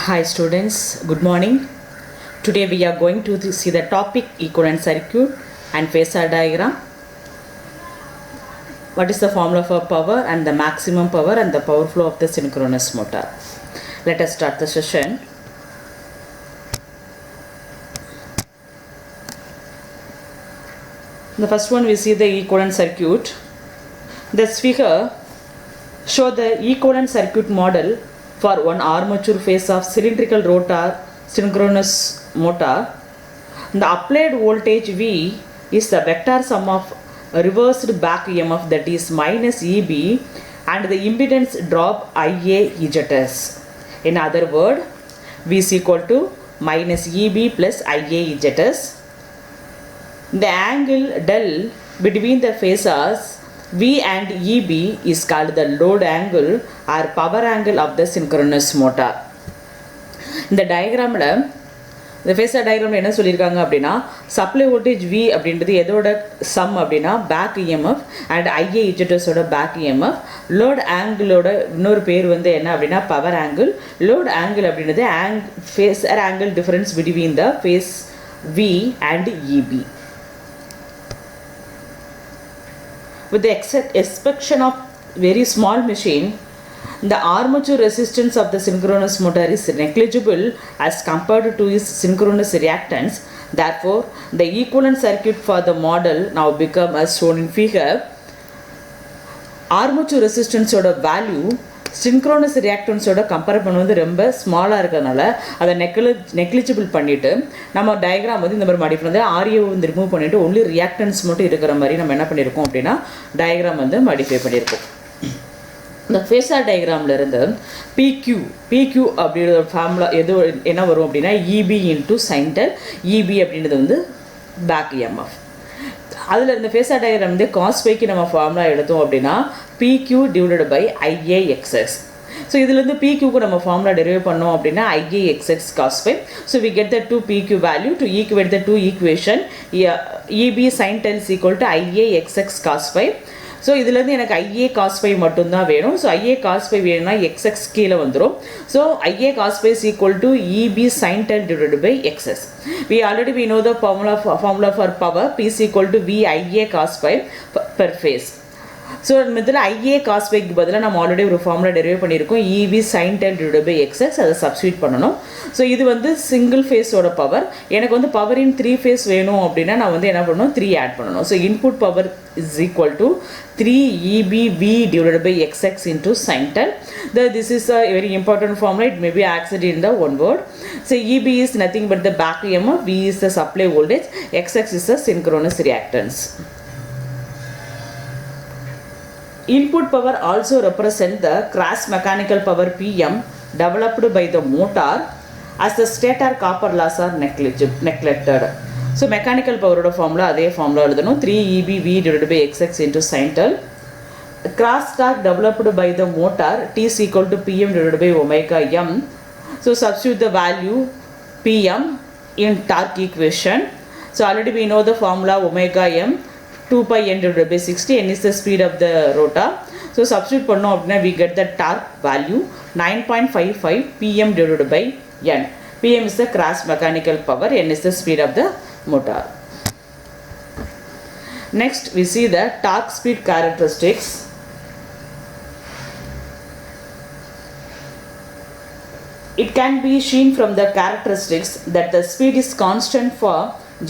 Hi students, good morning. Today we are going to see the topic equivalent circuit and phasor diagram. What is the formula for power and the maximum power and the power flow of the synchronous motor. Let us start the session. The first one we see the equivalent circuit. This figure show the equivalent circuit model for one armature phase of cylindrical rotor synchronous motor. The applied voltage V is the vector sum of reversed back EMF, that is minus EB, and the impedance drop IA EZS. In other word, V is equal to minus EB plus IA EZS. The angle del between the phases V and EB is called the load angle or power angle of the synchronous motor. இந்த டயக்ராமில் இந்த phasor டயக்ராமில் என்ன சொல்லியிருக்காங்க அப்படின்னா, supply voltage V அப்படின்றது எதோட sum அப்படின்னா back EMF and IA இஜெட்டஸோட back EMF. Load ஆங்கிளோட இன்னொரு பேர் வந்து என்ன அப்படின்னா பவர் ஆங்கிள். லோட் ஆங்கிள் அப்படின்றது phasor angle difference between the phase V and EB. With the exception of very small machine, the armature resistance of the synchronous motor is negligible as compared to its synchronous reactance. Therefore, the equivalent circuit for the model now become as shown in figure. Armature resistance oda value synchronous ரியாக்டன்ஸோட compare பண்ணுவது ரொம்ப ஸ்மாலாக இருக்கிறதுனால அதை negligible பண்ணிவிட்டு நம்ம diagram வந்து இந்த மாதிரி மாடி பண்ணி ஆரியோ வந்து ரிமூவ் பண்ணிவிட்டு ஒன்லி ரியாக்டன்ஸ் மட்டும் இருக்கிற மாதிரி நம்ம என்ன பண்ணியிருக்கோம் அப்படின்னா டயக்ராம் வந்து மாடிஃபை பண்ணியிருக்கோம். இந்த ஃபேஸர் டயக்ராமில் இருந்து பிக்யூ அப்படின்ற ஃபார்முலா எது என்ன வரும் அப்படின்னா இபி இன்ட்டு சைன்டல். இபி அப்படின்றது வந்து பேக் இஎம்எஃப். அதில் இந்த ஃபேஸர் டயக்ராம் வந்து காஸ் பைக்கு நம்ம ஃபார்முலா எடுத்தோம் அப்படின்னா PQ divided by IAXX. So இதுலேருந்து பிக்யூக்கு நம்ம ஃபார்முலா டெரிவ் பண்ணோம் அப்படின்னா IAXX cos phi. So we get the two PQ value to equate the two equation. EB sine dels equal to IAXX cos phi. So இதுலேருந்து எனக்கு IA cos phi மட்டும்தான் வேணும். So IA cos phi வேணும்னா XX கீழே வந்துடும். So IA cos phi is equal to EB sine del divided by XS. we know the formula for power. P is equal to V IA cos phi per phase. So இதில் IA cos பைக்கு பதிலாக நம்ம already ஒரு formula derive பண்ணியிருக்கோம். EV sine del divided by XX. அதை substitute பண்ணணும். So இது வந்து சிங்கிள் ஃபேஸோட பவர். எனக்கு வந்து பவர் இன் 3 ஃபேஸ் வேணும் அப்படின்னா நான் வந்து என்ன பண்ணணும், 3 ஆட் பண்ணணும். So input power is equal to 3 EBV divided by XX into sin tel. This is a very important formula. It may be accented in the one word. So EB is nothing but the back EMF. V is the supply voltage. XX is the synchronous reactance. Input power also represent the cross mechanical power PM developed by the motor as the stator copper loss are neglected. So mechanical power oda formula adhe formula எழுதணும். 3 EBV divided by XX into sin tel. Cross torque developed by the motor T is equal to PM divided by omega m. So substitute the value PM in torque equation. So already we know the formula omega m 2 pi n divided by 60. N is the speed of the rotor. So substitute பண்ணோம் அப்படின்னா we get the torque value 9.55 PM divided by n. PM is the cross mechanical power. N is the speed of the motor. Next we see the torque speed characteristics. It can be seen from the characteristics that the speed is constant for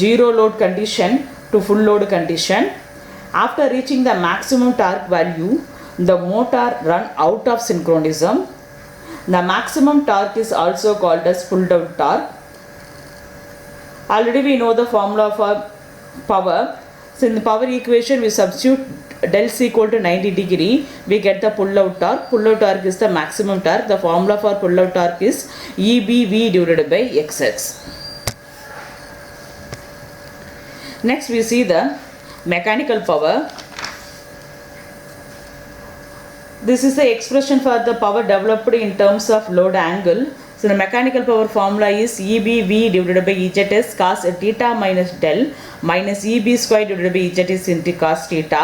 zero load condition to full load condition. After reaching the maximum torque value, the motor run out of synchronism. The maximum torque is also called as pull down torque. Already we know the formula for power. So in the power equation we substitute del is equal to 90 degree. We get the pull out torque. Pull out torque is the maximum torque. The formula for pull out torque is EBV divided by XX. Next we see the mechanical power. This is the expression for the power developed in terms of load angle So the mechanical power formula is EBV divided by EZS cos theta minus del minus EB square divided by EZS into cos theta.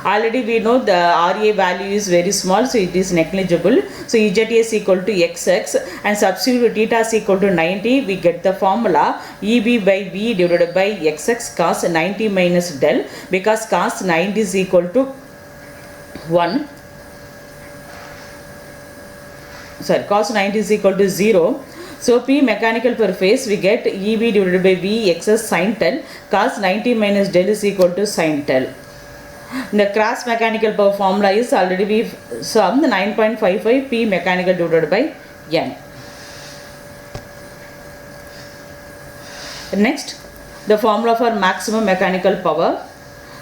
Already we know the RA value is very small, so it is negligible. So EZS equal to XX and substitute theta is equal to 90. We get the formula EB by V divided by XX cos 90 minus del, because cos 90 is equal to 1. Sorry, cos 90 is equal to 0. So P mechanical per phase, we get EB divided by V XS sin tel, cos 90 minus del is equal to sin tel. The cross mechanical power formula is already we sum the 9.55 P mechanical divided by N. Next, the formula for maximum mechanical power.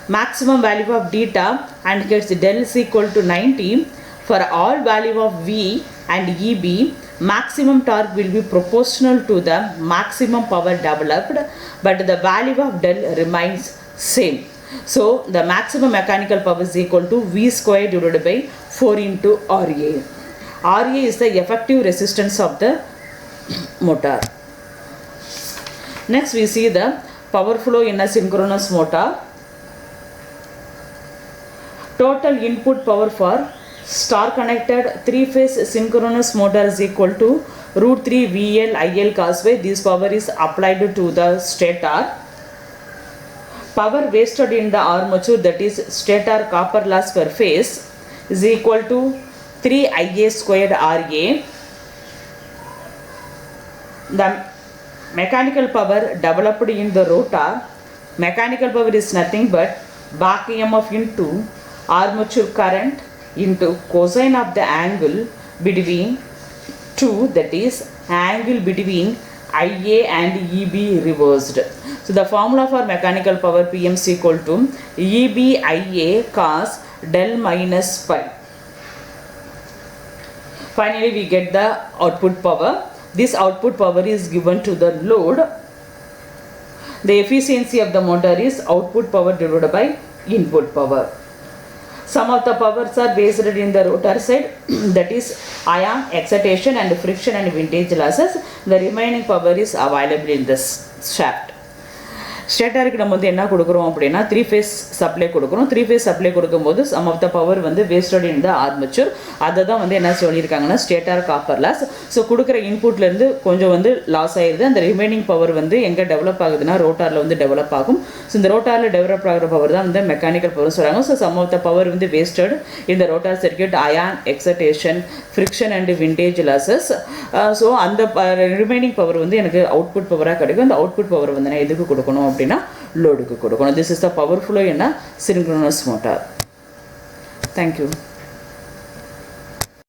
Maximum value of theta and gets del is equal to 90. For all value of V and EB, maximum torque will be proportional to the maximum power developed, but the value of del remains same. So the maximum mechanical power is equal to V square divided by 4 into RA. RA is the effective resistance of the motor. Next we see the power flow in a synchronous motor. Total input power for star connected 3-phase synchronous motor is equal to root 3 VL IL cos phi. This power is applied to the stator. Power wasted in the armature, that is stator copper loss per phase, is equal to 3 IA squared RA. The mechanical power developed in the rotor, mechanical power is nothing but back EMF into armature current into cosine of the angle between two, that is angle between IA and EB reversed. So the formula for mechanical power PM is equal to EB IA cos del minus pi. Finally we get the output power. This output power is given to the load. The efficiency of the motor is output power divided by input power. Some of the powers are based in the rotor side, that is ion, excitation and friction and vintage losses. The remaining power is available in this shaft. ஸ்டேட்டருக்கு நம்ம வந்து என்ன கொடுக்குறோம் அப்படின்னா 3-phase supply கொடுக்குறோம். 3-phase supply கொடுக்கும்போது some of the power வந்து wasted இன் த armature. அதை தான் வந்து என்ன சொல்லியிருக்காங்கன்னா ஸ்டேட்டர் காப்பர் லாஸ். ஸோ கொடுக்குற இன்புட்லேருந்து கொஞ்சம் வந்து லாஸ் ஆயிடுது. அந்த ரிமைனிங் பவர் வந்து எங்கே டெவலப் ஆகுதுன்னா ரோட்டாரில் வந்து டெவலப் ஆகும். ஸோ இந்த ரோட்டாரில் டெவலப் ஆகிற பவர் தான் வந்து மெக்கானிக்கல் பவர் சொல்கிறாங்க. So some of the power வந்து வேஸ்டட் இந்த rotor circuit iron, excitation, friction and windage losses. So அந்த ரிமைனிங் பவர் வந்து எனக்கு அவுட்புட் பவராக கிடைக்கும். அந்த அவுட்புட் பவர் வந்து நான் எதுக்கு கொடுக்கணும் அப்படின்னா லோடுக்கு கொடுக்கணும். This is the power flow in a synchronous motor. Thank you.